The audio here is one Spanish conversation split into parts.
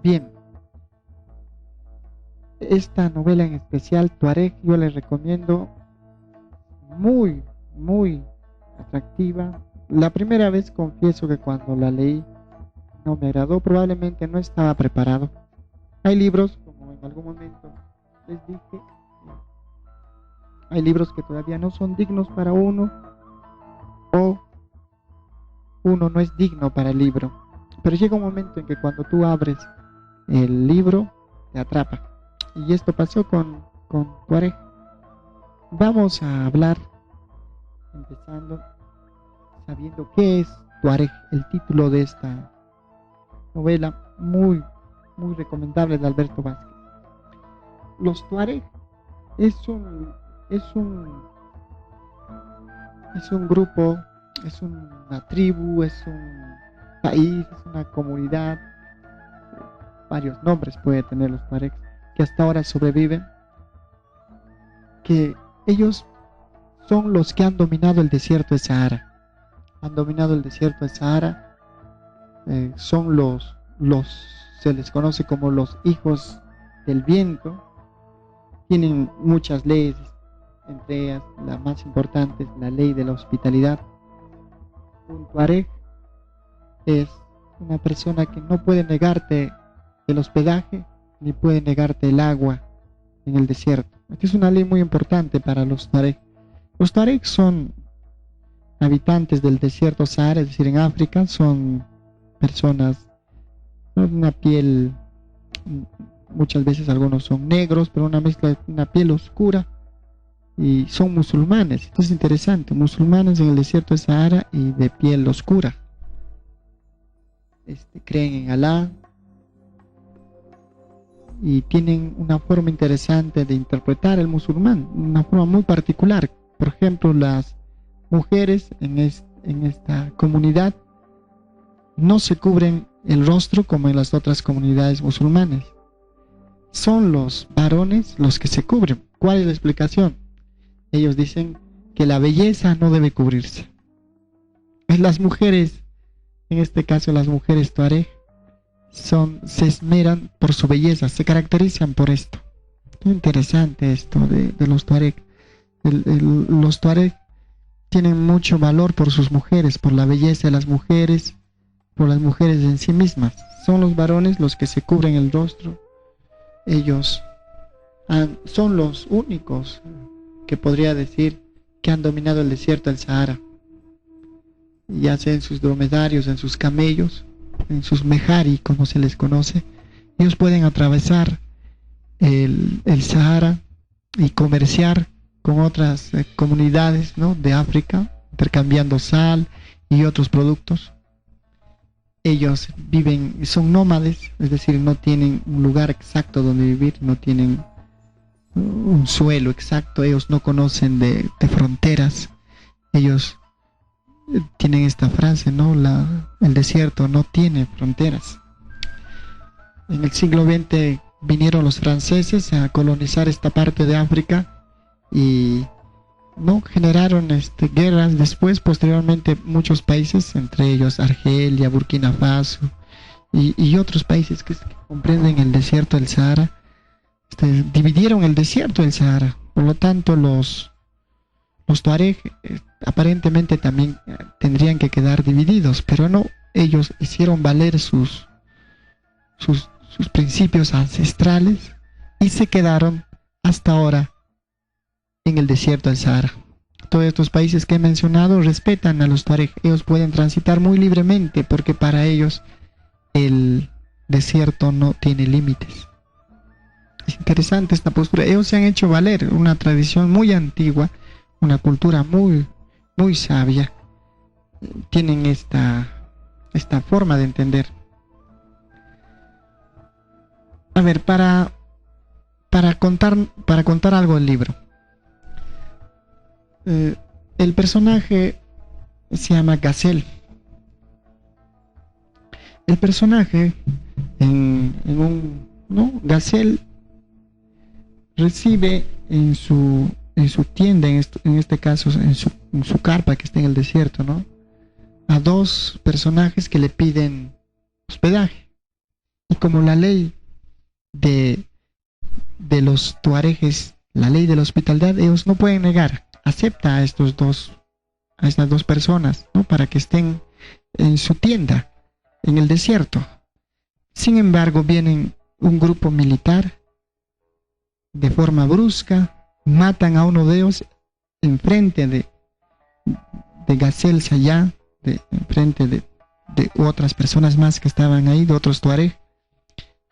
Bien, esta novela en especial, Tuareg, yo les recomiendo, muy, muy atractiva. La primera vez confieso que cuando la leí no me agradó, probablemente no estaba preparado. Hay libros, como en algún momento les dije, hay libros que todavía no son dignos para uno o uno no es digno para el libro. Pero llega un momento en que cuando tú abres el libro, te atrapa. Y esto pasó con Tuareg. Vamos a hablar, empezando, sabiendo qué es Tuareg, el título de esta novela, muy, muy recomendable, de Alberto Vázquez. Los Tuareg es un, es un, es un grupo, es una tribu, es un país, es una comunidad, varios nombres puede tener los Tuareg, que hasta ahora sobreviven, que ellos son los que han dominado el desierto de Sahara. Han dominado el desierto de Sahara, son se les conoce como los hijos del viento. Tienen muchas leyes, entre ellas la más importante es la ley de la hospitalidad. Un Tuareg es una persona que no puede negarte el hospedaje ni puede negarte el agua en el desierto. Esta es una ley muy importante para los Tuareg. Los Tuareg son habitantes del desierto Sahara, es decir, en África. Son personas de una piel, muchas veces algunos son negros, pero una mezcla de una piel oscura, y son musulmanes. Esto es interesante, musulmanes en el desierto de Sahara y de piel oscura. Creen en Alá y tienen una forma interesante de interpretar el musulmán, una forma muy particular. Por ejemplo, las mujeres en esta comunidad no se cubren el rostro como en las otras comunidades musulmanes. Son los varones los que se cubren. ¿Cuál es la explicación? Ellos dicen que la belleza no debe cubrirse. Las mujeres, en este caso las mujeres Tuareg, se esmeran por su belleza, se caracterizan por esto. Muy interesante esto de los Tuareg. Los Tuareg tienen mucho valor por sus mujeres, por la belleza de las mujeres, por las mujeres en sí mismas. Son los varones los que se cubren el rostro. Ellos son los únicos que podría decir que han dominado el desierto del Sahara, ya sea en sus dromedarios, en sus camellos, en sus mehari, como se les conoce. Ellos pueden atravesar el Sahara y comerciar con otras comunidades, ¿no?, de África, intercambiando sal y otros productos. Ellos viven, son nómades, es decir, no tienen un lugar exacto donde vivir, no tienen un suelo exacto. Ellos no conocen de fronteras. Ellos tienen esta frase, ¿no? El desierto no tiene fronteras. En el siglo XX vinieron los franceses a colonizar esta parte de África y no generaron guerras. Después, posteriormente, muchos países, entre ellos Argelia, Burkina Faso y otros países que comprenden el desierto del Sahara, dividieron el desierto del Sahara. Por lo tanto, los Tuareg aparentemente también tendrían que quedar divididos, pero no. Ellos hicieron valer sus principios ancestrales y se quedaron hasta ahora en el desierto del Sahara. Todos estos países que he mencionado respetan a los Tuareg. Ellos pueden transitar muy libremente porque para ellos el desierto no tiene límites. Es interesante esta postura. Ellos se han hecho valer una tradición muy antigua, una cultura muy, muy sabia. Tienen esta forma de entender. A ver, para contar algo del libro. El personaje se llama Gazelle. El personaje Gazelle recibe en su tienda, en este caso en su carpa que está en el desierto, ¿no?, a dos personajes que le piden hospedaje. Y como la ley de, de los tuareges, la ley de la hospitalidad, ellos no pueden negar, acepta a estas dos personas, ¿no? Para que estén en su tienda, en el desierto. Sin embargo, vienen un grupo militar de forma brusca, matan a uno de ellos enfrente de Gazel Sayá, enfrente de otras personas más que estaban ahí, de otros tuareg,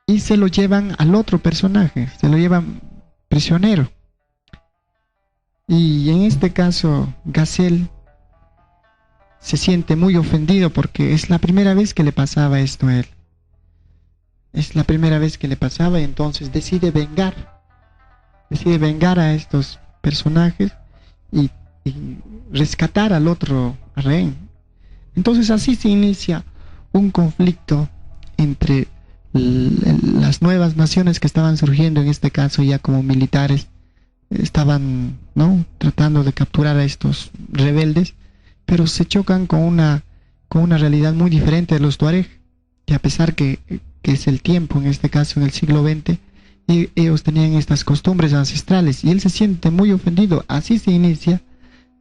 y se lo llevan al otro personaje, se lo llevan prisionero. Y en este caso, Gazel se siente muy ofendido porque es la primera vez que le pasaba esto a él. Es la primera vez que le pasaba y entonces decide vengar a estos personajes y rescatar al otro rehén. Entonces así se inicia un conflicto entre las nuevas naciones que estaban surgiendo, en este caso ya como militares, estaban, ¿no?, tratando de capturar a estos rebeldes, pero se chocan con una realidad muy diferente de los tuareg, que a pesar que es el tiempo, en este caso en el siglo XX, y ellos tenían estas costumbres ancestrales, y él se siente muy ofendido. Así se inicia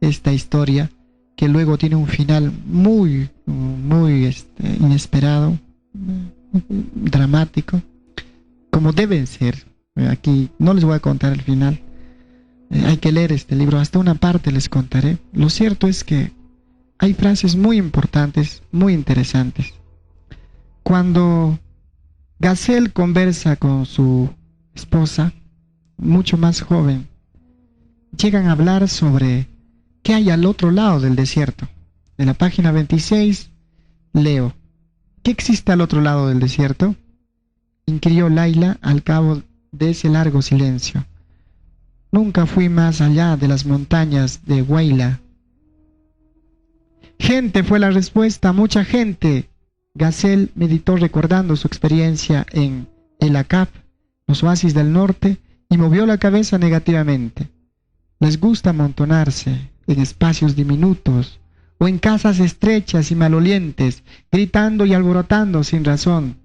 esta historia, que luego tiene un final muy inesperado, dramático, como deben ser. Aquí no les voy a contar el final, hay que leer este libro, hasta una parte les contaré. Lo cierto es que hay frases muy importantes, muy interesantes. Cuando Gazel conversa con su esposa, mucho más joven, llegan a hablar sobre qué hay al otro lado del desierto. De la página 26 leo: ¿qué existe al otro lado del desierto?, inquirió Laila al cabo de ese largo silencio. Nunca fui más allá de las montañas de Huayla. Gente, fue la respuesta, mucha gente. Gazel meditó recordando su experiencia en el Acap, los oasis del norte, y movió la cabeza negativamente. Les gusta amontonarse en espacios diminutos o en casas estrechas y malolientes, gritando y alborotando sin razón,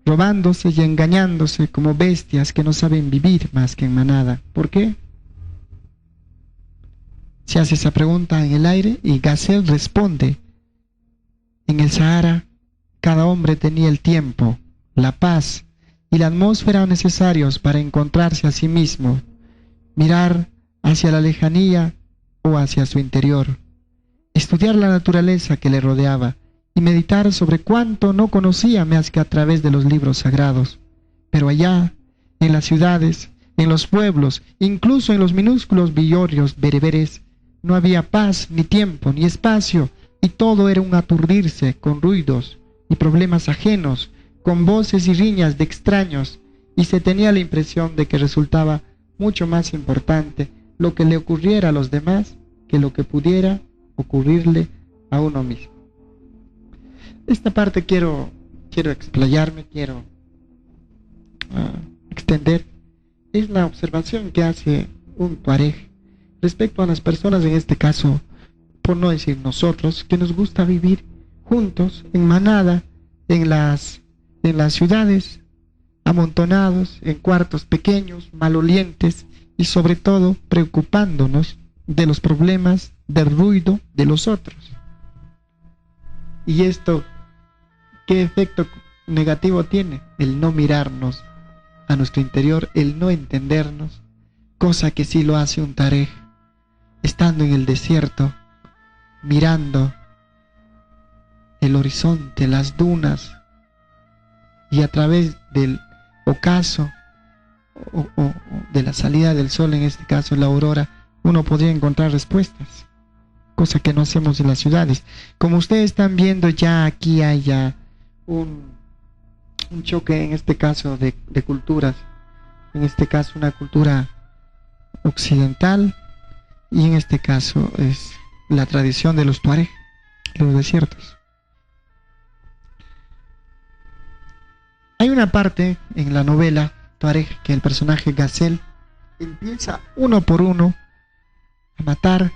robándose y engañándose como bestias que no saben vivir más que en manada. ¿Por qué? Se hace esa pregunta en el aire y Gazel responde: en el Sahara, cada hombre tenía el tiempo, la paz y la atmósfera necesarios para encontrarse a sí mismo, mirar hacia la lejanía o hacia su interior, estudiar la naturaleza que le rodeaba y meditar sobre cuánto no conocía más que a través de los libros sagrados. Pero allá, en las ciudades, en los pueblos, incluso en los minúsculos villorrios bereberes, no había paz, ni tiempo, ni espacio, y todo era un aturdirse con ruidos y problemas ajenos, con voces y riñas de extraños, y se tenía la impresión de que resultaba mucho más importante lo que le ocurriera a los demás que lo que pudiera ocurrirle a uno mismo. Esta parte quiero explayarme, quiero extender. Es la observación que hace un tuareg respecto a las personas, en este caso, por no decir nosotros, que nos gusta vivir juntos, en manada, en las ciudades, amontonados en cuartos pequeños, malolientes, y sobre todo preocupándonos de los problemas, del ruido de los otros. Y esto, ¿qué efecto negativo tiene? El no mirarnos a nuestro interior, el no entendernos, cosa que sí lo hace un tuareg, estando en el desierto, mirando el horizonte, las dunas, y a través del ocaso o de la salida del sol, en este caso la aurora, uno podría encontrar respuestas, cosa que no hacemos en las ciudades. Como ustedes están viendo, ya aquí hay ya un choque, en este caso de culturas, en este caso una cultura occidental, y en este caso es la tradición de los tuareg, los desiertos. Hay una parte en la novela tuareg que el personaje Gazel empieza uno por uno a matar,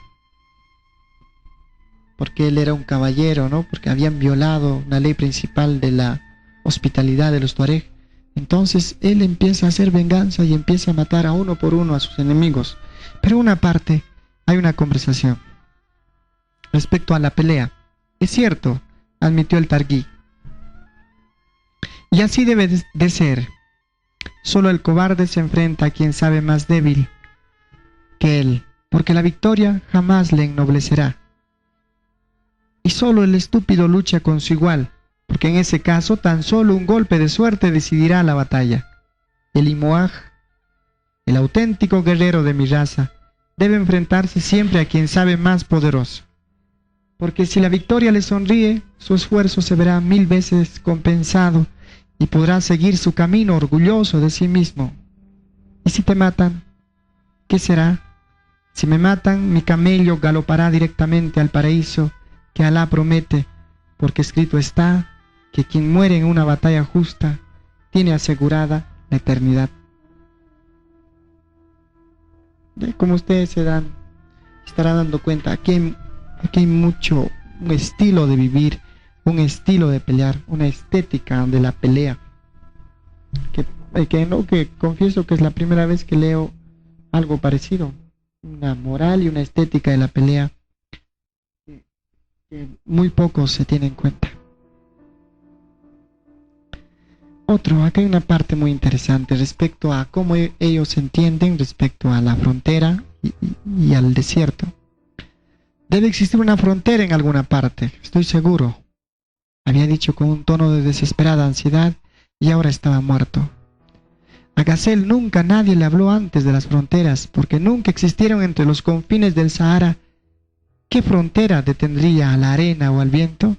porque él era un caballero, ¿no? Porque habían violado una ley principal de la hospitalidad de los tuareg. Entonces él empieza a hacer venganza y empieza a matar a uno por uno a sus enemigos. Pero en una parte hay una conversación respecto a la pelea. Es cierto, admitió el Targhee. Y así debe de ser. Solo el cobarde se enfrenta a quien sabe más débil que él, porque la victoria jamás le ennoblecerá. Y solo el estúpido lucha con su igual, porque en ese caso tan solo un golpe de suerte decidirá la batalla. El Imoaj, el auténtico guerrero de mi raza, debe enfrentarse siempre a quien sabe más poderoso, porque si la victoria le sonríe, su esfuerzo se verá 1000 veces compensado y podrá seguir su camino orgulloso de sí mismo. ¿Y si te matan? ¿Qué será? Si me matan, mi camello galopará directamente al paraíso que Alá promete, porque escrito está que quien muere en una batalla justa tiene asegurada la eternidad. Como ustedes estarán dando cuenta, aquí hay mucho, un estilo de vivir, un estilo de pelear, una estética de la pelea, que confieso que es la primera vez que leo algo parecido, una moral y una estética de la pelea que muy pocos se tienen en cuenta. Acá hay una parte muy interesante respecto a cómo ellos entienden respecto a la frontera y al desierto. Debe existir una frontera en alguna parte, estoy seguro, había dicho con un tono de desesperada ansiedad, y ahora estaba muerto. A Gazelle nunca nadie le habló antes de las fronteras, porque nunca existieron entre los confines del Sahara. ¿Qué frontera detendría a la arena o al viento?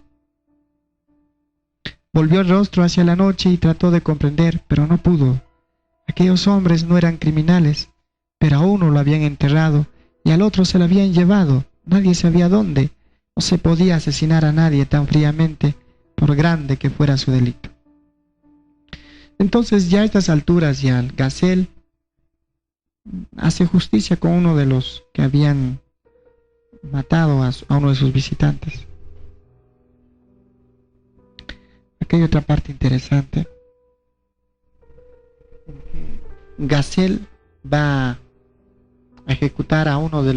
Volvió el rostro hacia la noche y trató de comprender, pero no pudo. Aquellos hombres no eran criminales, pero a uno lo habían enterrado y al otro se lo habían llevado. Nadie sabía dónde. No se podía asesinar a nadie tan fríamente, por grande que fuera su delito. Entonces ya a estas alturas ya el Gazelle hace justicia con uno de los que habían matado a uno de sus visitantes. Aquí hay otra parte interesante. Gazelle va a ejecutar a uno de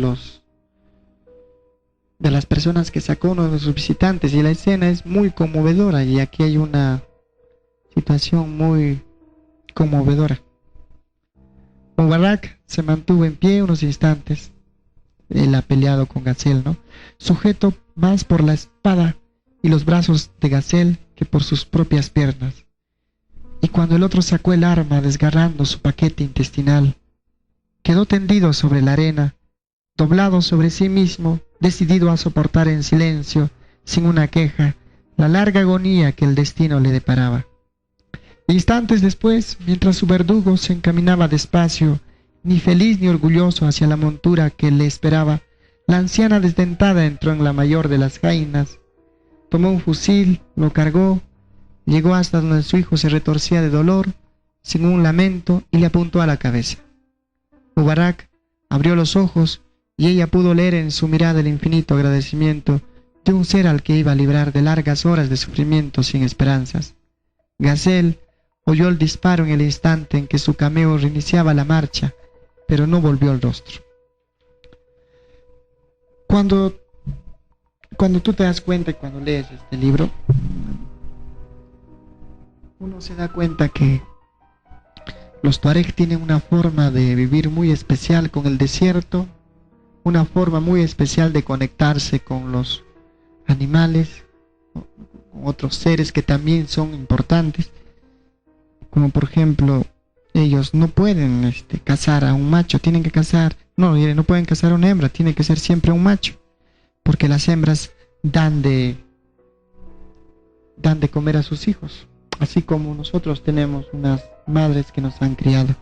las personas que sacó uno de sus visitantes, y la escena es muy conmovedora, y aquí hay una situación muy conmovedora. Mubarak se mantuvo en pie unos instantes. Él ha peleado con Gazelle, ¿no? Sujeto más por la espada y los brazos de Gazelle que por sus propias piernas. Y cuando el otro sacó el arma desgarrando su paquete intestinal, quedó tendido sobre la arena, doblado sobre sí mismo, decidido a soportar en silencio, sin una queja, la larga agonía que el destino le deparaba. Instantes después, mientras su verdugo se encaminaba despacio, ni feliz ni orgulloso hacia la montura que le esperaba, la anciana desdentada entró en la mayor de las jainas, tomó un fusil, lo cargó, llegó hasta donde su hijo se retorcía de dolor, sin un lamento, y le apuntó a la cabeza. Mubarak abrió los ojos y ella pudo leer en su mirada el infinito agradecimiento de un ser al que iba a librar de largas horas de sufrimiento sin esperanzas. Gazelle oyó el disparo en el instante en que su cameo reiniciaba la marcha, pero no volvió el rostro. Cuando tú te das cuenta y cuando lees este libro, uno se da cuenta que los tuareg tienen una forma de vivir muy especial con el desierto, una forma muy especial de conectarse con los animales, con otros seres que también son importantes, como por ejemplo, ellos no pueden cazar a un macho, tienen que cazar, no pueden cazar a una hembra, tiene que ser siempre un macho, porque las hembras dan de comer a sus hijos, así como nosotros tenemos unas madres que nos han criado.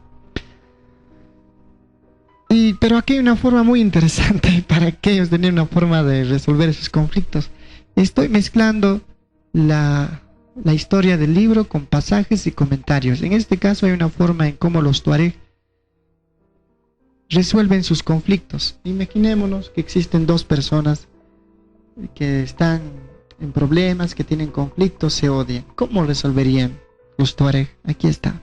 Pero aquí hay una forma muy interesante para que ellos tengan una forma de resolver esos conflictos. Estoy mezclando la historia del libro con pasajes y comentarios. En este caso hay una forma en cómo los tuareg resuelven sus conflictos. Imaginémonos que existen dos personas que están en problemas, que tienen conflictos, se odian. ¿Cómo resolverían los tuareg? Aquí está.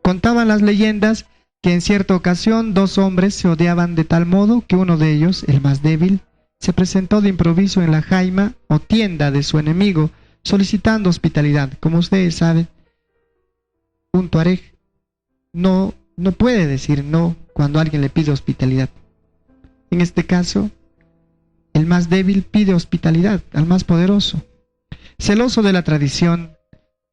Contaban las leyendas que en cierta ocasión dos hombres se odiaban de tal modo que uno de ellos, el más débil, se presentó de improviso en la jaima o tienda de su enemigo solicitando hospitalidad. Como ustedes saben, un tuareg no puede decir no cuando alguien le pide hospitalidad. En este caso, el más débil pide hospitalidad al más poderoso. Celoso de la tradición,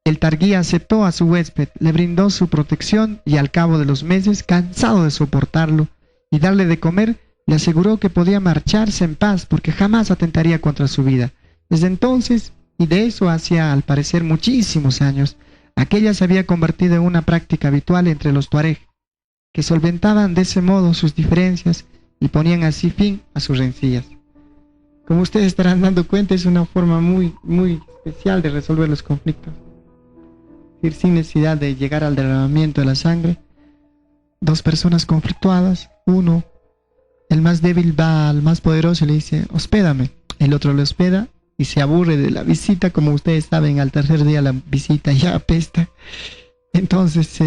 el targuía aceptó a su huésped, le brindó su protección y al cabo de los meses, cansado de soportarlo y darle de comer, le aseguró que podía marcharse en paz porque jamás atentaría contra su vida. Desde entonces, y de eso hacía al parecer muchísimos años, aquella se había convertido en una práctica habitual entre los tuareg, que solventaban de ese modo sus diferencias y ponían así fin a sus rencillas. Como ustedes estarán dando cuenta, es una forma muy especial de resolver los conflictos. Es decir, sin necesidad de llegar al derramamiento de la sangre. Dos personas conflictuadas, uno, el más débil, va al más poderoso y le dice, hospédame. El otro le hospeda y se aburre de la visita. Como ustedes saben, al tercer día la visita ya apesta. Entonces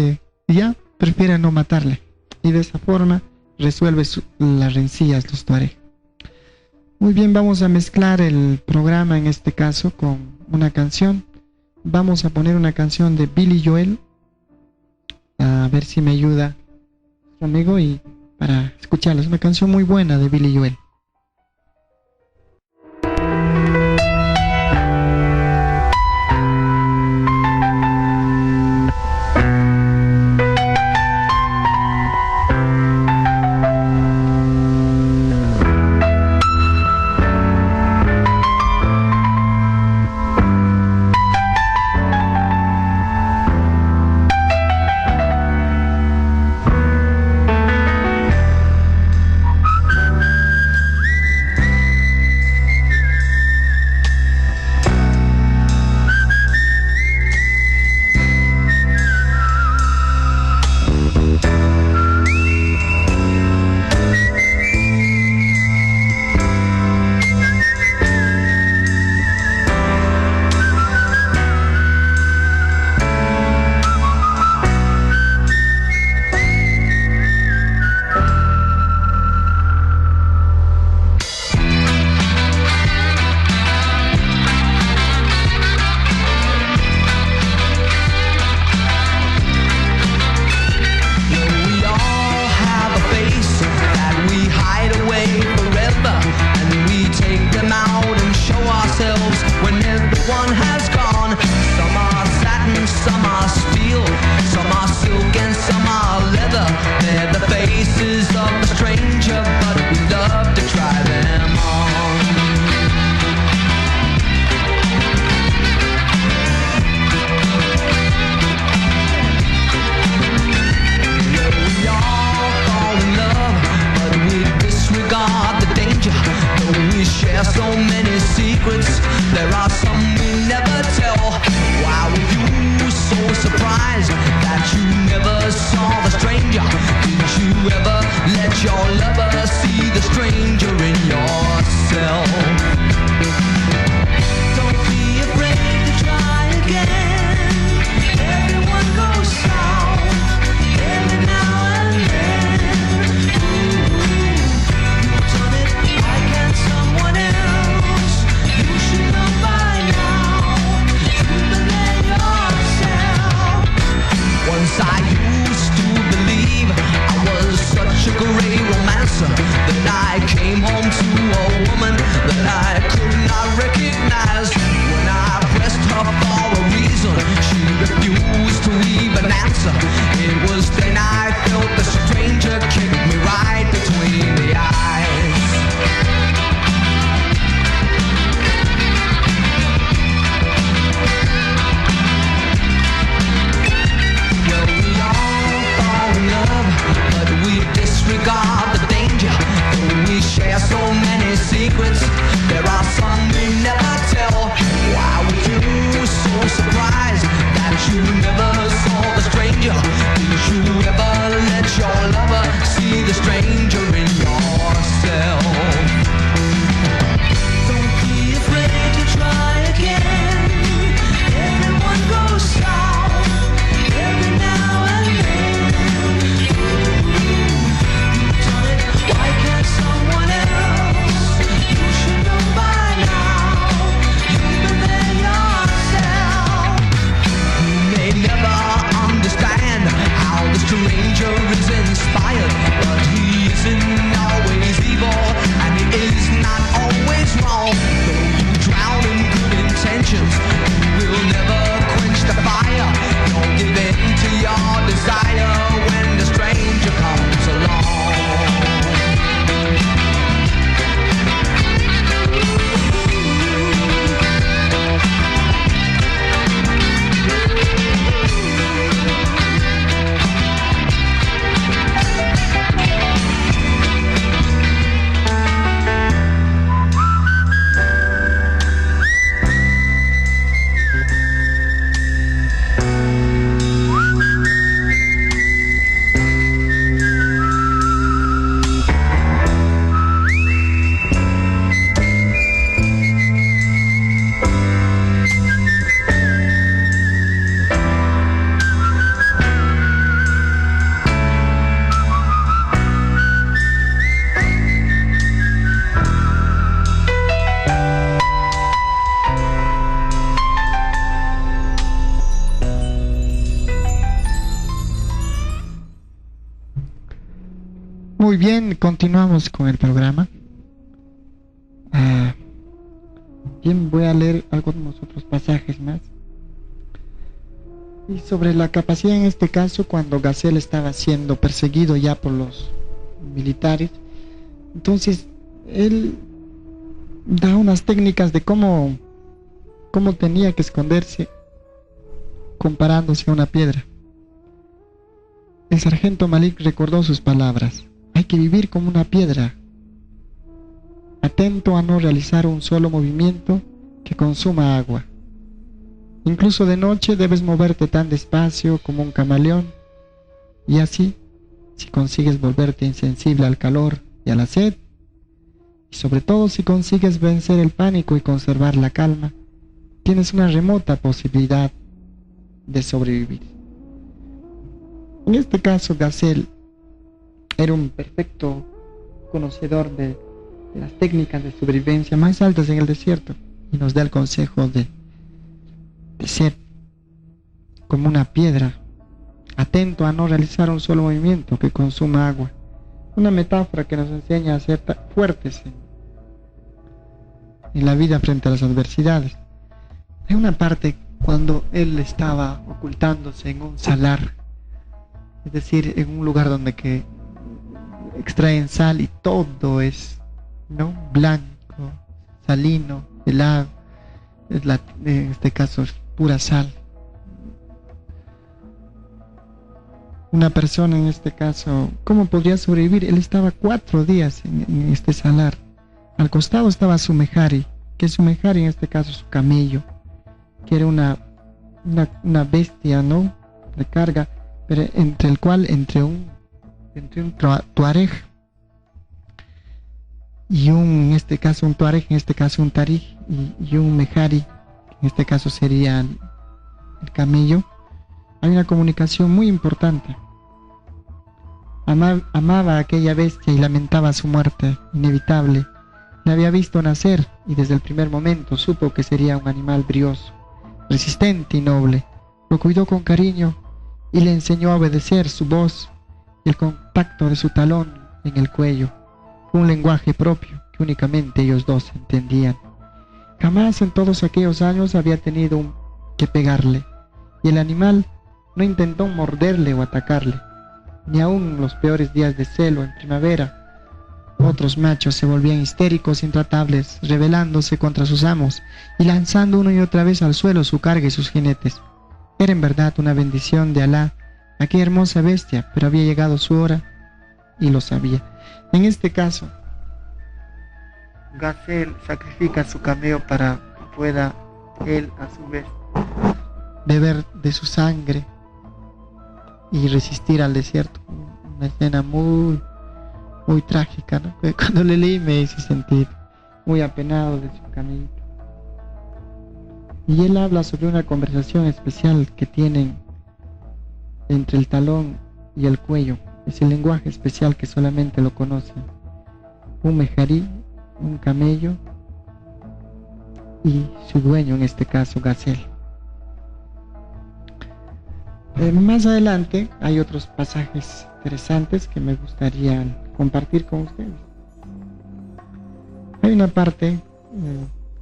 ya prefiere no matarle. Y de esa forma resuelve las rencillas los tuareg. Muy bien, vamos a mezclar el programa en este caso con una canción. Vamos a poner una canción de Billy Joel. A ver si me ayuda nuestro amigo y para escucharla. Es una canción muy buena de Billy Joel. I used to believe I was such a great romancer. Muy bien, continuamos con el programa. Bien, voy a leer algunos otros pasajes más. Y sobre la capacidad en este caso, cuando Gazelle estaba siendo perseguido ya por los militares, entonces él da unas técnicas de cómo tenía que esconderse comparándose a una piedra. El sargento Malik recordó sus palabras: hay que vivir como una piedra, atento a no realizar un solo movimiento que consuma agua. Incluso de noche debes moverte tan despacio como un camaleón, y así, si consigues volverte insensible al calor y a la sed, y sobre todo si consigues vencer el pánico y conservar la calma, tienes una remota posibilidad de sobrevivir. En este caso, Gazelle era un perfecto conocedor de las técnicas de sobrevivencia más altas en el desierto, y nos da el consejo de ser como una piedra, atento a no realizar un solo movimiento que consuma agua. Una metáfora que nos enseña a ser fuertes en la vida frente a las adversidades. Hay una parte cuando él estaba ocultándose en un salar, es decir, en un lugar donde que extraen sal y todo es, ¿no?, blanco, salino, helado, en este caso es pura sal. Una persona en este caso, ¿cómo podría sobrevivir? Él estaba 4 días en este salar. Al costado estaba su mejari, que su mejari en este caso su camello, que era una bestia, ¿no?, de carga, pero entre un tuareg y en este caso un tuareg, en este caso un tarig, y un mejari, en este caso sería el camello. Hay una comunicación muy importante. Amaba a aquella bestia y lamentaba su muerte inevitable. La había visto nacer y desde el primer momento supo que sería un animal brioso, resistente y noble. Lo cuidó con cariño y le enseñó a obedecer su voz y el contacto de su talón en el cuello. Un lenguaje propio que únicamente ellos dos entendían. Jamás en todos aquellos años había tenido que pegarle, y el animal no intentó morderle o atacarle, ni aun en los peores días de celo en primavera. Otros machos se volvían histéricos, intratables, rebelándose contra sus amos y lanzando una y otra vez al suelo su carga y sus jinetes. Era en verdad una bendición de Alá aquella hermosa bestia, pero había llegado su hora y lo sabía. En este caso, Gazelle sacrifica su camello para que pueda él a su vez beber de su sangre y resistir al desierto. Una escena muy trágica, ¿no? Cuando le leí me hice sentir muy apenado de su camello. Y él habla sobre una conversación especial que tienen entre el talón y el cuello. Es el lenguaje especial que solamente lo conocen un mejarí, un camello y su dueño, en este caso Gazelle. Más adelante hay otros pasajes interesantes que me gustaría compartir con ustedes. Hay una parte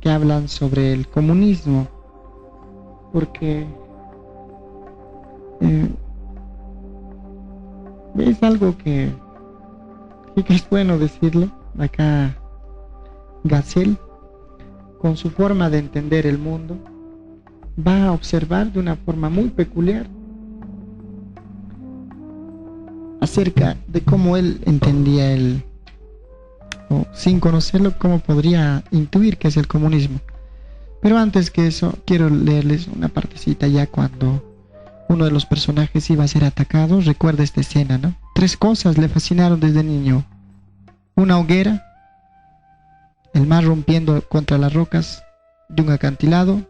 que hablan sobre el comunismo, porque es algo que es bueno decirlo. Acá Gazelle, con su forma de entender el mundo, va a observar de una forma muy peculiar acerca de cómo él entendía o sin conocerlo, cómo podría intuir qué es el comunismo. Pero antes que eso, quiero leerles una partecita ya cuando uno de los personajes iba a ser atacado. Recuerda esta escena, ¿no? 3 cosas le fascinaron desde niño: una hoguera, el mar rompiendo contra las rocas de un acantilado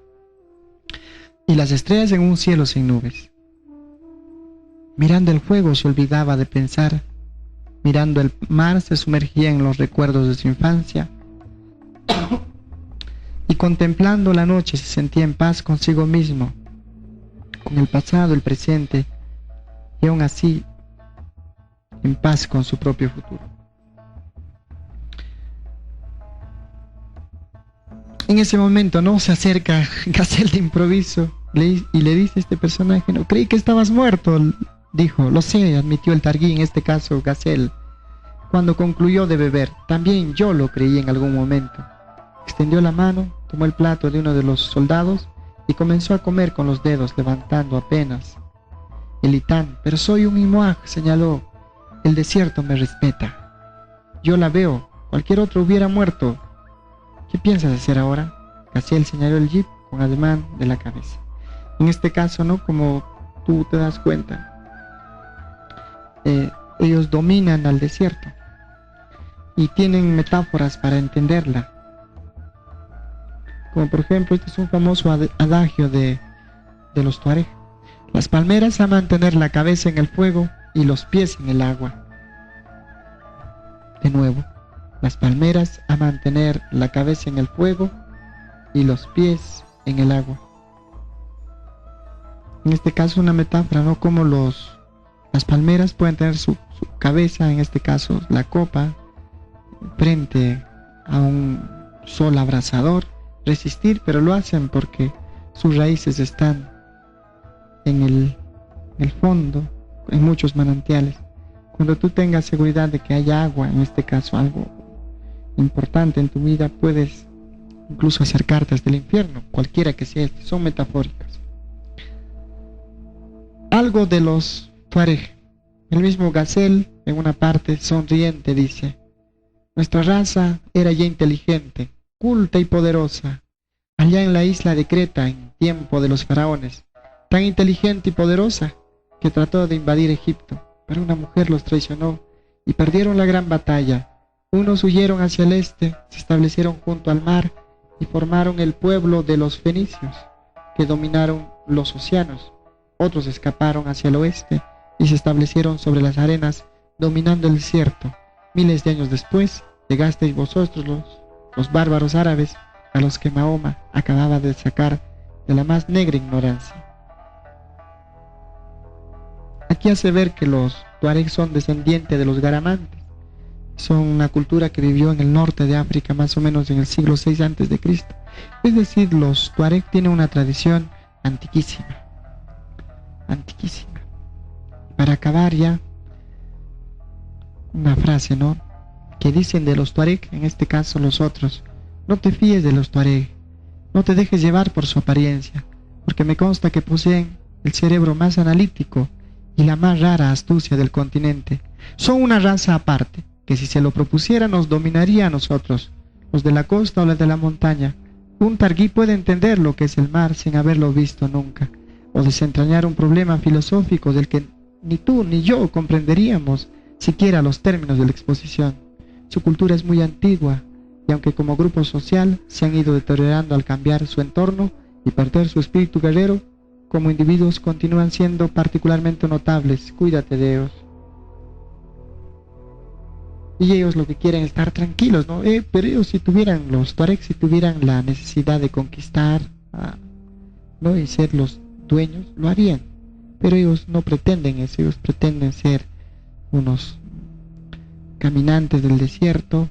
y las estrellas en un cielo sin nubes. Mirando el fuego se olvidaba de pensar, mirando el mar se sumergía en los recuerdos de su infancia y contemplando la noche se sentía en paz consigo mismo, con el pasado, el presente, y aún así en paz con su propio futuro. En ese momento, ¿no?, se acerca Gazelle de improviso y le dice a este personaje: no, creí que estabas muerto. Dijo: lo sé, admitió el Targuí, en este caso Gazelle, cuando concluyó de beber. También yo lo creí en algún momento. Extendió la mano, tomó el plato de uno de los soldados y comenzó a comer con los dedos, levantando apenas el itán. Pero soy un Imoaj, señaló. El desierto me respeta. Yo la veo. Cualquier otro hubiera muerto. ¿Qué piensas hacer ahora? Gazelle señaló el jeep con ademán de la cabeza. En este caso, ¿no?, como tú te das cuenta, ellos dominan al desierto y tienen metáforas para entenderla. Como por ejemplo, este es un famoso adagio de los tuareg: las palmeras a mantener la cabeza en el fuego y los pies en el agua. De nuevo, las palmeras a mantener la cabeza en el fuego y los pies en el agua. En este caso, una metáfora, ¿no?, como las palmeras pueden tener su cabeza, en este caso la copa, frente a un sol abrasador, resistir, pero lo hacen porque sus raíces están en el fondo, en muchos manantiales. Cuando tú tengas seguridad de que haya agua, en este caso algo importante en tu vida, puedes incluso acercarte hasta el infierno, cualquiera que sea este. Son metafóricas. Algo de los tuareg. El mismo Gazelle, en una parte sonriente, dice: nuestra raza era ya inteligente, culta y poderosa, allá en la isla de Creta, en tiempo de los faraones, tan inteligente y poderosa que trató de invadir Egipto, pero una mujer los traicionó y perdieron la gran batalla. Unos huyeron hacia el este, se establecieron junto al mar y formaron el pueblo de los fenicios, que dominaron los océanos. Otros escaparon hacia el oeste y se establecieron sobre las arenas, dominando el desierto. Miles de años después, llegasteis vosotros, los bárbaros árabes, a los que Mahoma acababa de sacar de la más negra ignorancia. Aquí hace ver que los tuareg son descendientes de los garamantes. Son una cultura que vivió en el norte de África más o menos en el siglo VI a.C. Es decir, los tuareg tienen una tradición antiquísima. Antiquísima. Para acabar ya, una frase, ¿no?, que dicen de los tuareg, en este caso los otros: no te fíes de los tuareg, no te dejes llevar por su apariencia, porque me consta que poseen el cerebro más analítico y la más rara astucia del continente. Son una raza aparte, que si se lo propusiera nos dominaría a nosotros, los de la costa o los de la montaña. Un targuí puede entender lo que es el mar sin haberlo visto nunca, o desentrañar un problema filosófico del que ni tú ni yo comprenderíamos siquiera los términos de la exposición. Su cultura es muy antigua, y aunque como grupo social se han ido deteriorando al cambiar su entorno y perder su espíritu guerrero, como individuos continúan siendo particularmente notables. Cuídate de ellos. Y ellos lo que quieren es estar tranquilos, ¿no? Pero ellos, si tuvieran, los tuareg, si tuvieran la necesidad de conquistar, ¿no?, y ser los dueños, lo harían. Pero ellos no pretenden eso, ellos pretenden ser unos caminantes del desierto,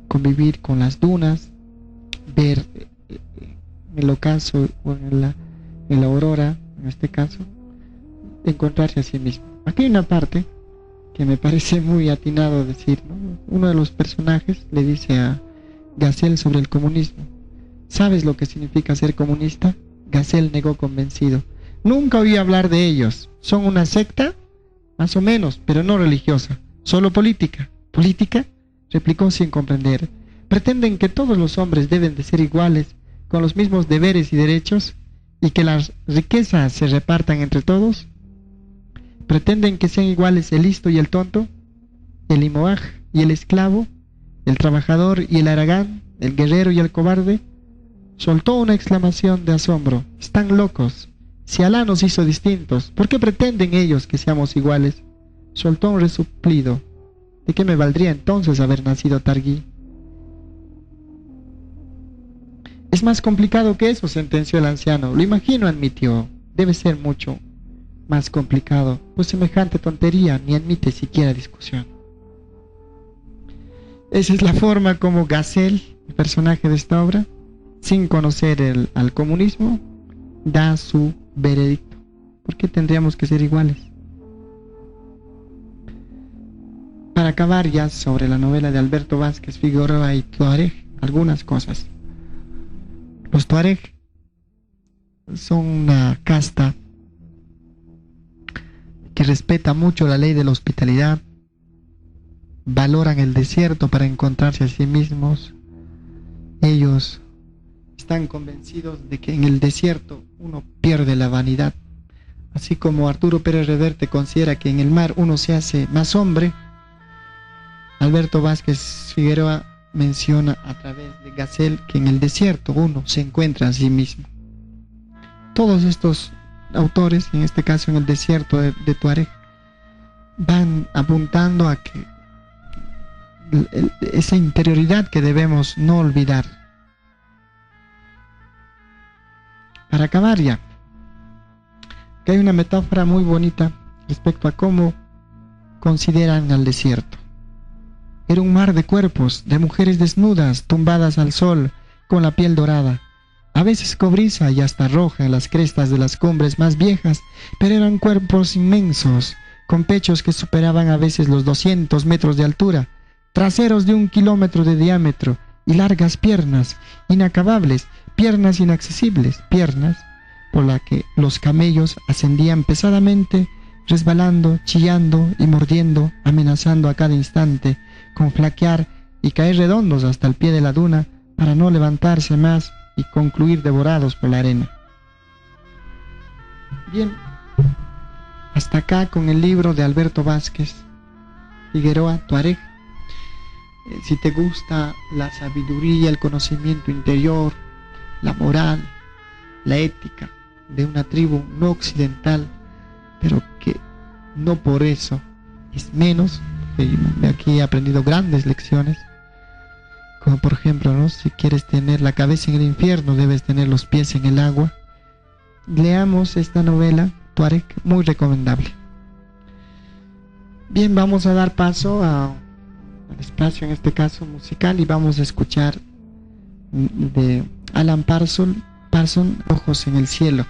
convivir con las dunas, ver el ocaso o en la aurora, en este caso, encontrarse a sí mismo. Aquí hay una parte que me parece muy atinado decir, ¿no? Uno de los personajes le dice a Gazelle sobre el comunismo: ¿sabes lo que significa ser comunista? Gazelle negó convencido: nunca oí hablar de ellos. ¿Son una secta? Más o menos, pero no religiosa, solo política. ¿Política?, replicó sin comprender. ¿Pretenden que todos los hombres deben de ser iguales, con los mismos deberes y derechos, y que las riquezas se repartan entre todos? ¿Pretenden que sean iguales el listo y el tonto, el imoaj y el esclavo, el trabajador y el haragán, el guerrero y el cobarde? Soltó una exclamación de asombro. Están locos. Si Alá nos hizo distintos, ¿por qué pretenden ellos que seamos iguales? Soltó un resoplido. ¿De qué me valdría entonces haber nacido targuí? Es más complicado que eso, sentenció el anciano. Lo imagino, admitió. Debe ser mucho más complicado, pues semejante tontería ni admite siquiera discusión. Esa es la forma como Gassel, el personaje de esta obra, sin conocer al comunismo, da su veredicto. ¿Por qué tendríamos que ser iguales? Para acabar ya sobre la novela de Alberto Vázquez Figueroa y Tuareg, algunas cosas. Los Tuareg son una casta que respeta mucho la ley de la hospitalidad, valoran el desierto para encontrarse a sí mismos. Ellos están convencidos de que en el desierto uno pierde la vanidad. Así como Arturo Pérez Reverte considera que en el mar uno se hace más hombre, Alberto Vázquez Figueroa menciona a través de Gassel que en el desierto uno se encuentra a sí mismo. Todos estos autores, en este caso en el desierto de Tuareg, van apuntando a que esa interioridad que debemos no olvidar. Para acabar ya, que hay una metáfora muy bonita respecto a cómo consideran al desierto. Era un mar de cuerpos, de mujeres desnudas, tumbadas al sol, con la piel dorada, a veces cobriza y hasta roja en las crestas de las cumbres más viejas, pero eran cuerpos inmensos, con pechos que superaban a veces los 200 metros de altura, traseros de 1 kilómetro de diámetro y largas piernas, inacabables, piernas inaccesibles, piernas por las que los camellos ascendían pesadamente, resbalando, chillando y mordiendo, amenazando a cada instante con flaquear y caer redondos hasta el pie de la duna para no levantarse más y concluir devorados por la arena. Bien, hasta acá con el libro de Alberto Vázquez Figueroa, Tuareg. Si te gusta la sabiduría, el conocimiento interior, la moral, la ética de una tribu no occidental, pero que no por eso es menos, de aquí he aprendido grandes lecciones, como por ejemplo, ¿no? Si quieres tener la cabeza en el infierno, debes tener los pies en el agua. Leamos esta novela, Tuareg, muy recomendable. Bien, vamos a dar paso al espacio, en este caso musical, y vamos a escuchar de Alan Parsons, Ojos en el cielo.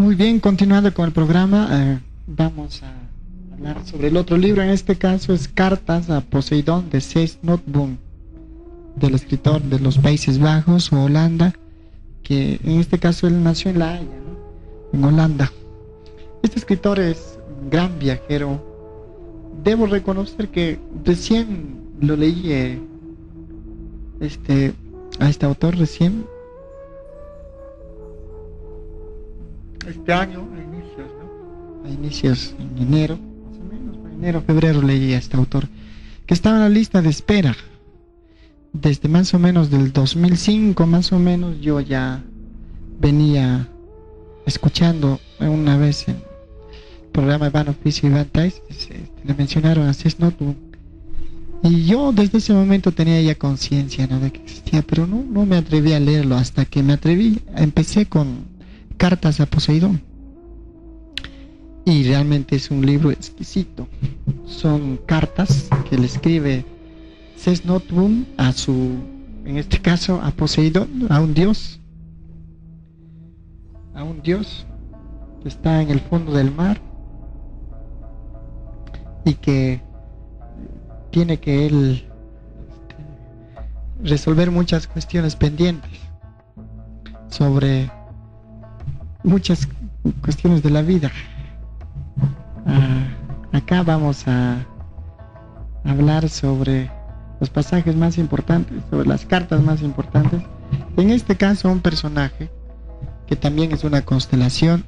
Muy bien, continuando con el programa, vamos a hablar sobre el otro libro. En este caso es Cartas a Poseidón de Cees Notenboom, del escritor de los Países Bajos o Holanda, que en este caso él nació en La Haya, ¿no? En Holanda. Este escritor es un gran viajero. Debo reconocer que recién lo leí a este autor recién este año, a inicios en enero, más o menos, en enero, febrero leí a este autor, que estaba en la lista de espera. Desde más o menos del 2005, más o menos, yo ya venía escuchando una vez en el programa Iván Oficio y Iván Tais, le mencionaron a Cees Notenboom. Y yo desde ese momento tenía ya conciencia, ¿no?, de que existía, pero no me atreví a leerlo hasta que me atreví. Empecé con Cartas a Poseidón. Y realmente es un libro exquisito. Son cartas que le escribe Cees Notenboom a en este caso, a Poseidón, a un dios que está en el fondo del mar y que tiene que él resolver muchas cuestiones pendientes sobre muchas cuestiones de la vida. Acá vamos a hablar sobre los pasajes más importantes, sobre las cartas más importantes. En este caso, un personaje que también es una constelación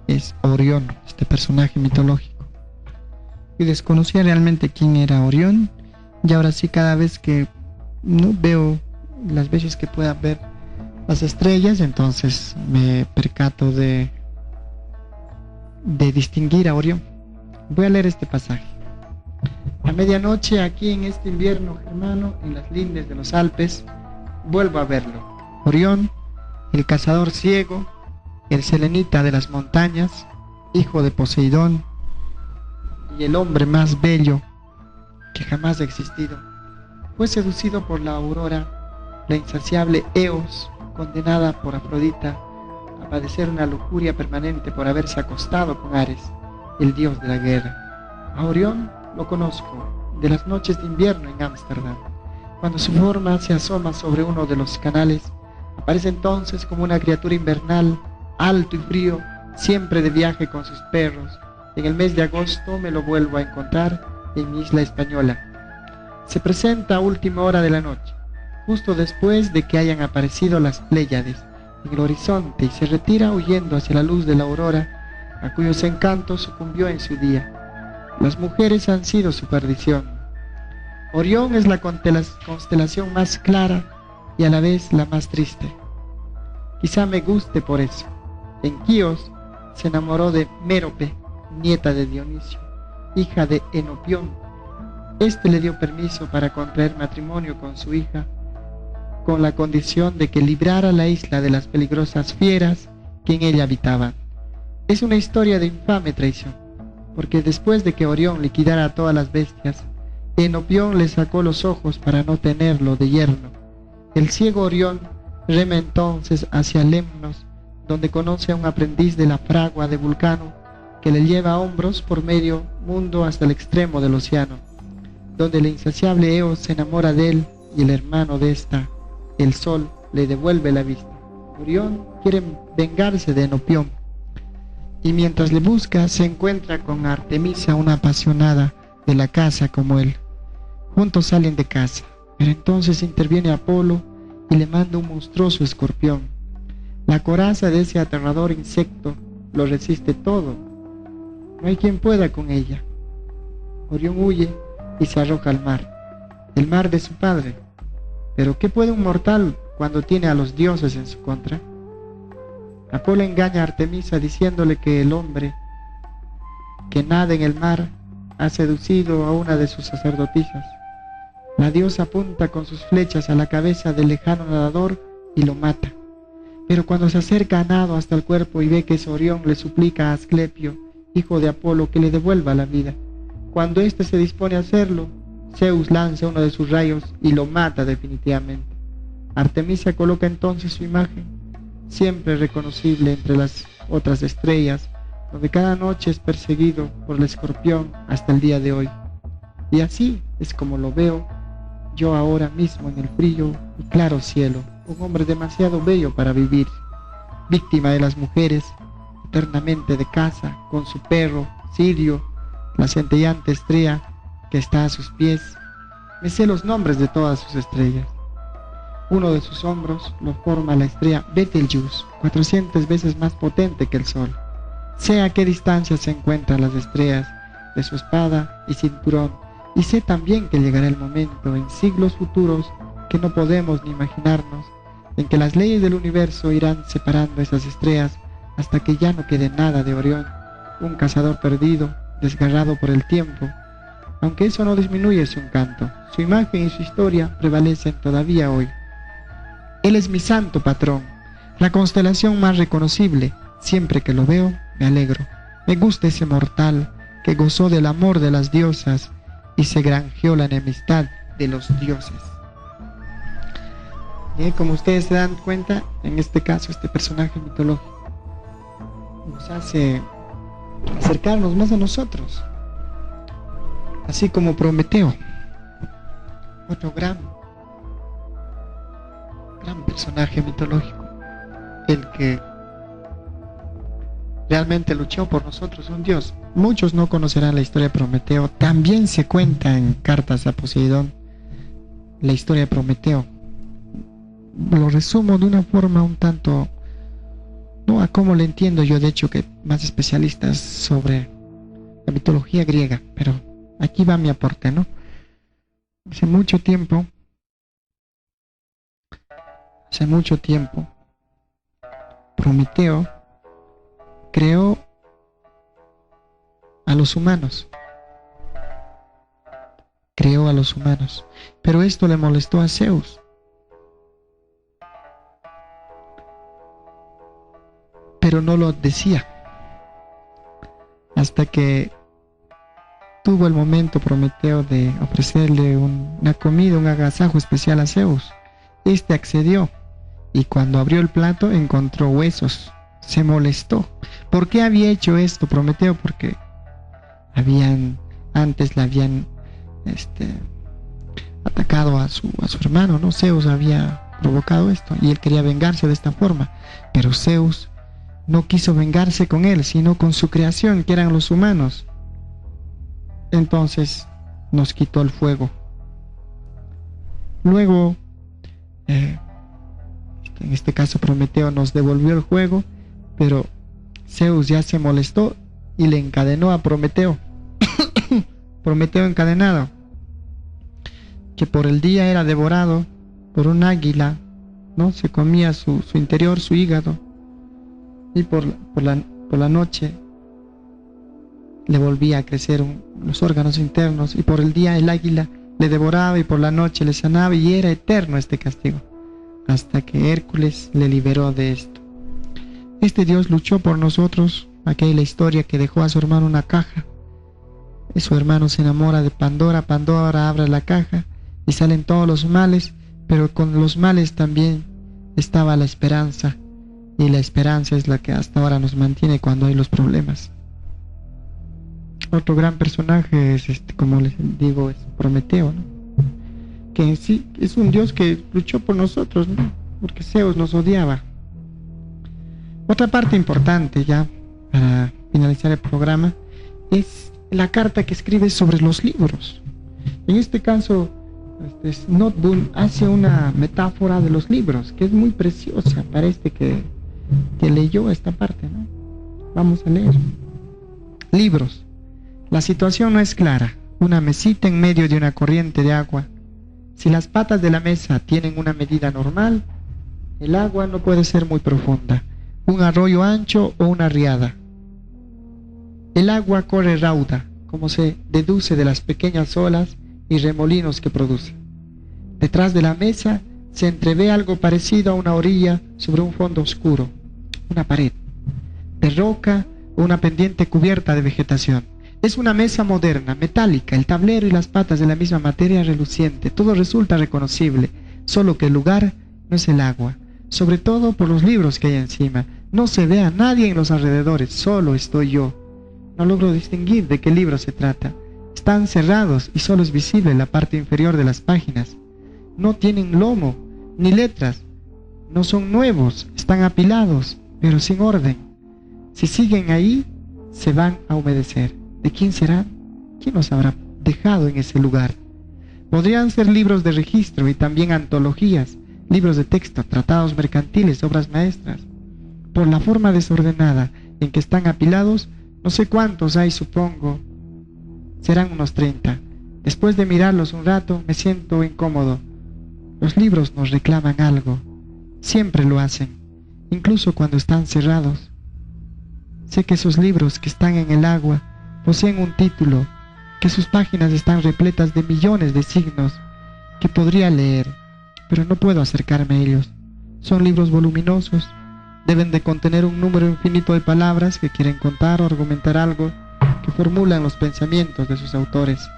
es Orión, este personaje mitológico. Y desconocía realmente quién era Orión, y ahora sí, cada vez que no veo, las veces que pueda ver las estrellas, entonces me percato de distinguir a Orión. Voy a leer este pasaje. A medianoche, aquí en este invierno germano, en las lindes de los Alpes, vuelvo a verlo. Orión, el cazador ciego, el selenita de las montañas, hijo de Poseidón, y el hombre más bello que jamás ha existido, fue seducido por la aurora, la insaciable Eos, condenada por Afrodita a padecer una lujuria permanente por haberse acostado con Ares, el dios de la guerra. A Orión lo conozco de las noches de invierno en Ámsterdam. Cuando su forma se asoma sobre uno de los canales, aparece entonces como una criatura invernal, alto y frío, siempre de viaje con sus perros. En el mes de agosto me lo vuelvo a encontrar en mi isla española. Se presenta a última hora de la noche, justo después de que hayan aparecido las Pléyades en el horizonte, y se retira huyendo hacia la luz de la aurora, a cuyos encantos sucumbió en su día. Las mujeres han sido su perdición. Orión es la constelación más clara y a la vez la más triste. Quizá me guste por eso. En Quíos se enamoró de Mérope, nieta de Dionisio, hija de Enopión. Este le dio permiso para contraer matrimonio con su hija, con la condición de que librara la isla de las peligrosas fieras que en ella habitaban. Es una historia de infame traición, porque después de que Orión liquidara a todas las bestias, Enopión le sacó los ojos para no tenerlo de yerno. El ciego Orión rema entonces hacia Lemnos, donde conoce a un aprendiz de la fragua de Vulcano, que le lleva a hombros por medio mundo hasta el extremo del océano, donde el insaciable Eos se enamora de él, y el hermano de esta, el sol, le devuelve la vista. Orión quiere vengarse de Enopión, y mientras le busca se encuentra con Artemisa, una apasionada de la caza como él. Juntos salen de caza, pero entonces interviene Apolo y le manda un monstruoso escorpión. La coraza de ese aterrador insecto lo resiste todo. No hay quien pueda con ella. Orión huye y se arroja al mar, el mar de su padre. Pero ¿qué puede un mortal cuando tiene a los dioses en su contra? Apolo engaña a Artemisa diciéndole que el hombre que nada en el mar ha seducido a una de sus sacerdotisas. La diosa apunta con sus flechas a la cabeza del lejano nadador y lo mata. Pero cuando se acerca a nado hasta el cuerpo y ve que es Orión, le suplica a Asclepio, hijo de Apolo, que le devuelva la vida. Cuando éste se dispone a hacerlo, Zeus lanza uno de sus rayos y lo mata definitivamente. Artemisa coloca entonces su imagen, siempre reconocible entre las otras estrellas, donde cada noche es perseguido por el escorpión hasta el día de hoy. Y así es como lo veo yo ahora mismo en el frío y claro cielo, un hombre demasiado bello para vivir, víctima de las mujeres, eternamente de casa, con su perro, Sirio, la centelleante estrella que está a sus pies. Me sé los nombres de todas sus estrellas. Uno de sus hombros lo forma la estrella Betelgeuse, 400 veces más potente que el Sol. Sé a qué distancia se encuentran las estrellas de su espada y cinturón, y sé también que llegará el momento en siglos futuros que no podemos ni imaginarnos, en que las leyes del universo irán separando esas estrellas hasta que ya no quede nada de Orión, un cazador perdido, desgarrado por el tiempo. Aunque eso no disminuye su encanto, su imagen y su historia prevalecen todavía hoy. Él es mi santo patrón, la constelación más reconocible. Siempre que lo veo, me alegro. Me gusta ese mortal que gozó del amor de las diosas y se granjeó la enemistad de los dioses. Y como ustedes se dan cuenta, en este caso, este personaje mitológico nos hace acercarnos más a nosotros, así como Prometeo, otro gran personaje mitológico, el que realmente luchó por nosotros, un dios. Muchos no conocerán la historia de Prometeo. También se cuenta en Cartas a Poseidón la historia de Prometeo. Lo resumo de una forma un tanto, no a cómo le entiendo yo, de hecho, que más especialistas sobre la mitología griega, pero aquí va mi aporte, ¿no? Hace mucho tiempo, Prometeo creó a los humanos. Pero esto le molestó a Zeus. Pero no lo decía. Hasta que tuvo el momento Prometeo de ofrecerle una comida, un agasajo especial a Zeus. Este accedió, y cuando abrió el plato encontró huesos. Se molestó. ¿Por qué había hecho esto Prometeo? Porque antes le habían atacado a su hermano, ¿no? Zeus había provocado esto y él quería vengarse de esta forma, pero Zeus no quiso vengarse con él, sino con su creación, que eran los humanos. Entonces nos quitó el fuego. Luego, en este caso Prometeo nos devolvió el fuego, pero Zeus ya se molestó y le encadenó a Prometeo. Prometeo encadenado, que por el día era devorado por un águila, ¿no? Se comía su interior, su hígado, y por la noche le volvía a crecer los órganos internos, y por el día el águila le devoraba y por la noche le sanaba, y era eterno este castigo, hasta que Hércules le liberó de esto. Este Dios luchó por nosotros. Aquí hay la historia que dejó a su hermano una caja, y su hermano se enamora de Pandora. Pandora abre la caja y salen todos los males, pero con los males también estaba la esperanza, y la esperanza es la que hasta ahora nos mantiene cuando hay los problemas. Otro gran personaje es como les digo, es Prometeo, ¿no? Que en sí es un dios que luchó por nosotros, ¿no? Porque Zeus nos odiaba. Otra parte importante, ya para finalizar el programa, es la carta que escribe sobre los libros. En este caso, Noteboom hace una metáfora de los libros que es muy preciosa para que leyó esta parte, ¿no? Vamos a leer. Libros. La situación no es clara. Una mesita en medio de una corriente de agua. Si las patas de la mesa tienen una medida normal, el agua no puede ser muy profunda, un arroyo ancho o una riada. El agua corre rauda, como se deduce de las pequeñas olas y remolinos que produce. Detrás de la mesa se entrevé algo parecido a una orilla sobre un fondo oscuro, una pared de roca o una pendiente cubierta de vegetación. Es una mesa moderna, metálica, el tablero y las patas de la misma materia reluciente. Todo resulta reconocible, solo que el lugar no es el agua, sobre todo por los libros que hay encima. No se ve a nadie en los alrededores, solo estoy yo. No logro distinguir de qué libro se trata. Están cerrados y solo es visible la parte inferior de las páginas. No tienen lomo ni letras. No son nuevos, están apilados, pero sin orden. Si siguen ahí, se van a humedecer. ¿De quién serán? ¿Quién los habrá dejado en ese lugar? Podrían ser libros de registro y también antologías, libros de texto, tratados mercantiles, obras maestras. Por la forma desordenada en que están apilados, no sé cuántos hay, supongo. Serán unos 30. Después de mirarlos un rato, me siento incómodo. Los libros nos reclaman algo. Siempre lo hacen, incluso cuando están cerrados. Sé que esos libros que están en el agua poseen un título, que sus páginas están repletas de millones de signos que podría leer, pero no puedo acercarme a ellos. Son libros voluminosos, deben de contener un número infinito de palabras que quieren contar o argumentar algo que formulan los pensamientos de sus autores.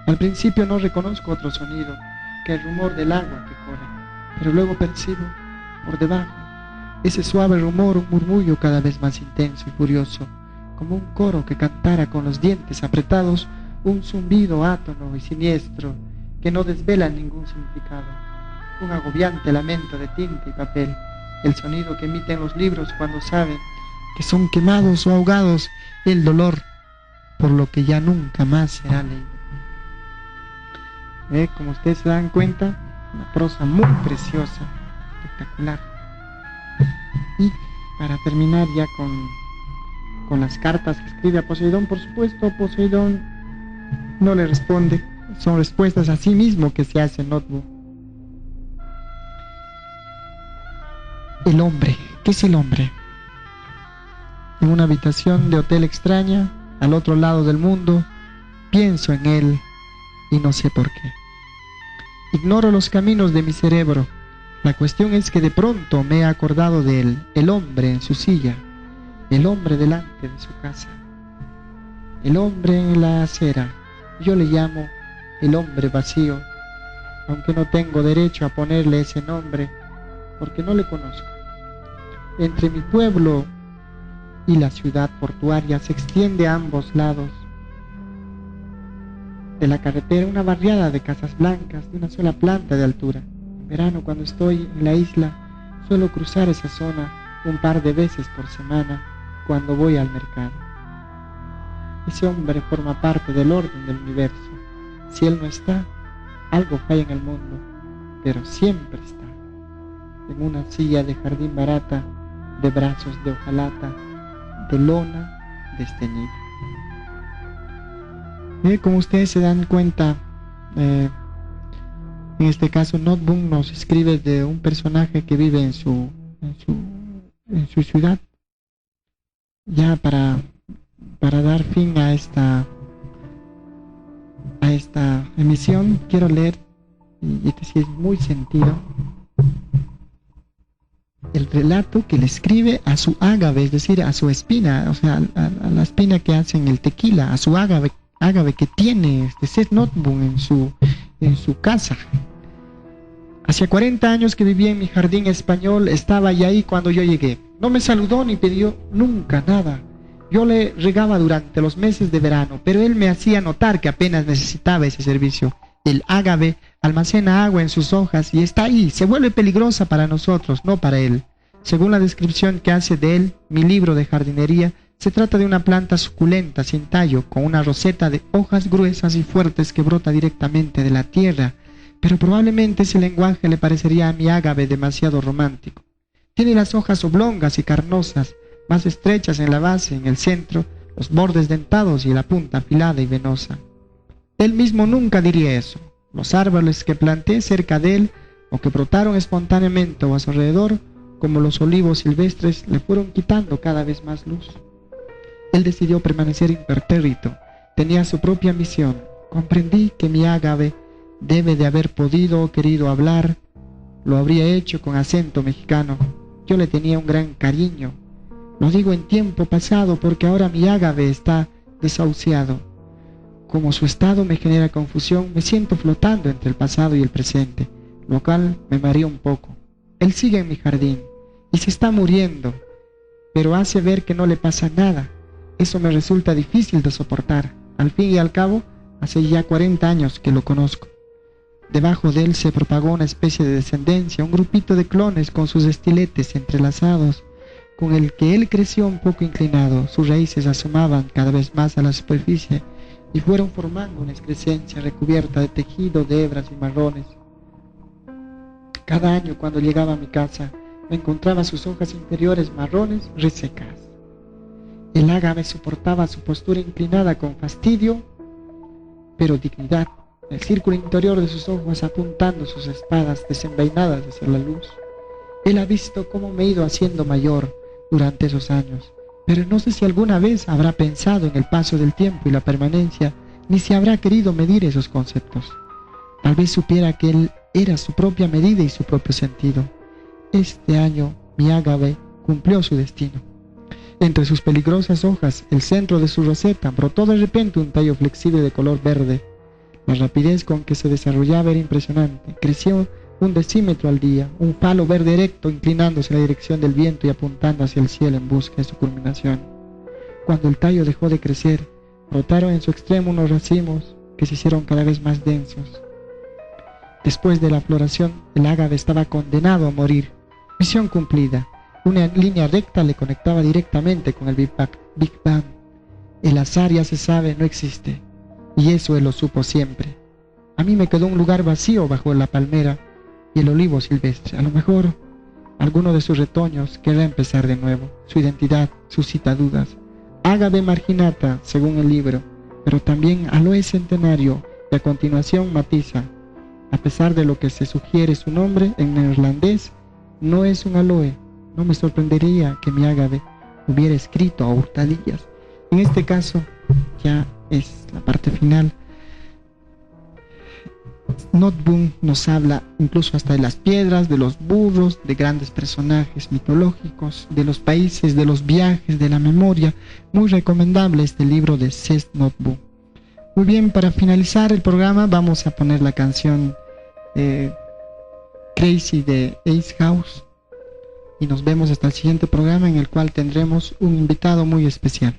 Al principio no reconozco otro sonido que el rumor del agua que corre, pero luego percibo por debajo ese suave rumor, un murmullo cada vez más intenso y furioso, como un coro que cantara con los dientes apretados un zumbido átono y siniestro que no desvela ningún significado, un agobiante lamento de tinta y papel, el sonido que emiten los libros cuando saben que son quemados o ahogados, el dolor por lo que ya nunca más será leído. Como ustedes se dan cuenta, una prosa muy preciosa, espectacular. Y para terminar ya con las cartas que escribe a Poseidón, por supuesto, Poseidón no le responde, son respuestas a sí mismo que se hace en Notebook. El hombre, ¿qué es el hombre? En una habitación de hotel extraña, al otro lado del mundo, pienso en él y no sé por qué. Ignoro los caminos de mi cerebro. La cuestión es que de pronto me he acordado de él, el hombre en su silla, el hombre delante de su casa, el hombre en la acera. Yo le llamo el hombre vacío, aunque no tengo derecho a ponerle ese nombre porque no le conozco. Entre mi pueblo y la ciudad portuaria se extiende a ambos lados de la carretera una barriada de casas blancas de una sola planta de altura. En verano, cuando estoy en la isla, suelo cruzar esa zona un par de veces por semana cuando voy al mercado. Ese hombre forma parte del orden del universo. Si él no está, algo falla en el mundo, pero siempre está. En una silla de jardín barata, de brazos de hojalata, de lona desteñida. Como ustedes se dan cuenta, en este caso Notebook nos escribe de un personaje que vive en su ciudad. Ya para dar fin a esta emisión, quiero leer, y este sí es muy sentido, el relato que le escribe a su ágave, es decir, a su espina, o sea, a la espina que hace en el tequila, a su ágave que tiene Seth Notebook en su casa. Hacía 40 años que vivía en mi jardín español, estaba ya ahí cuando yo llegué. No me saludó ni pidió nunca nada. Yo le regaba durante los meses de verano, pero él me hacía notar que apenas necesitaba ese servicio. El ágave almacena agua en sus hojas y está ahí, se vuelve peligrosa para nosotros, no para él. Según la descripción que hace de él, mi libro de jardinería, se trata de una planta suculenta sin tallo, con una roseta de hojas gruesas y fuertes que brota directamente de la tierra, pero probablemente ese lenguaje le parecería a mi ágave demasiado romántico. Tiene las hojas oblongas y carnosas, más estrechas en la base, en el centro, los bordes dentados y la punta afilada y venosa. Él mismo nunca diría eso. Los árboles que planté cerca de él, o que brotaron espontáneamente o a su alrededor, como los olivos silvestres, le fueron quitando cada vez más luz. Él decidió permanecer impertérrito, tenía su propia misión. Comprendí que mi ágave debe de haber podido o querido hablar, lo habría hecho con acento mexicano. Yo le tenía un gran cariño. Lo digo en tiempo pasado porque ahora mi ágave está desahuciado. Como su estado me genera confusión, me siento flotando entre el pasado y el presente, lo cual me marea un poco. Él sigue en mi jardín y se está muriendo. pero hace ver que no le pasa nada. Eso me resulta difícil de soportar. Al fin y al cabo, hace ya 40 años que lo conozco. Debajo de él se propagó una especie de descendencia, un grupito de clones con sus estiletes entrelazados, con el que él creció un poco inclinado. Sus raíces asomaban cada vez más a la superficie y fueron formando una excrescencia recubierta de tejido de hebras y marrones. Cada año, cuando llegaba a mi casa, me encontraba sus hojas inferiores marrones resecas. El ágave soportaba su postura inclinada con fastidio, pero dignidad, el círculo interior de sus ojos apuntando sus espadas desenvainadas hacia la luz. Él ha visto cómo me he ido haciendo mayor durante esos años, pero no sé si alguna vez habrá pensado en el paso del tiempo y la permanencia, ni si habrá querido medir esos conceptos. Tal vez supiera que él era su propia medida y su propio sentido. Este año mi ágave cumplió su destino. Entre sus peligrosas hojas, el centro de su roseta, brotó de repente un tallo flexible de color verde. La rapidez con que se desarrollaba era impresionante. Creció 1 decímetro al día, un palo verde erecto inclinándose en la dirección del viento y apuntando hacia el cielo en busca de su culminación. Cuando el tallo dejó de crecer, brotaron en su extremo unos racimos que se hicieron cada vez más densos. Después de la floración, el ágave estaba condenado a morir. Misión cumplida. Una línea recta le conectaba directamente con el Big Bang. El azar, ya se sabe, no existe. Y eso él lo supo siempre. A mí me quedó un lugar vacío bajo la palmera y el olivo silvestre. A lo mejor alguno de sus retoños querrá empezar de nuevo. Su identidad suscita dudas. Ágave marginata, según el libro, pero también aloe centenario, y a continuación matiza. A pesar de lo que se sugiere su nombre en neerlandés, no es un aloe. No me sorprendería que mi ágave hubiera escrito a hurtadillas. En este caso, ya es la parte final. Noteboom nos habla incluso hasta de las piedras, de los burros, de grandes personajes mitológicos, de los países, de los viajes, de la memoria. Muy recomendable este libro de Seth Noteboom. Muy bien, para finalizar el programa vamos a poner la canción Crazy de Ace House y nos vemos hasta el siguiente programa, en el cual tendremos un invitado muy especial.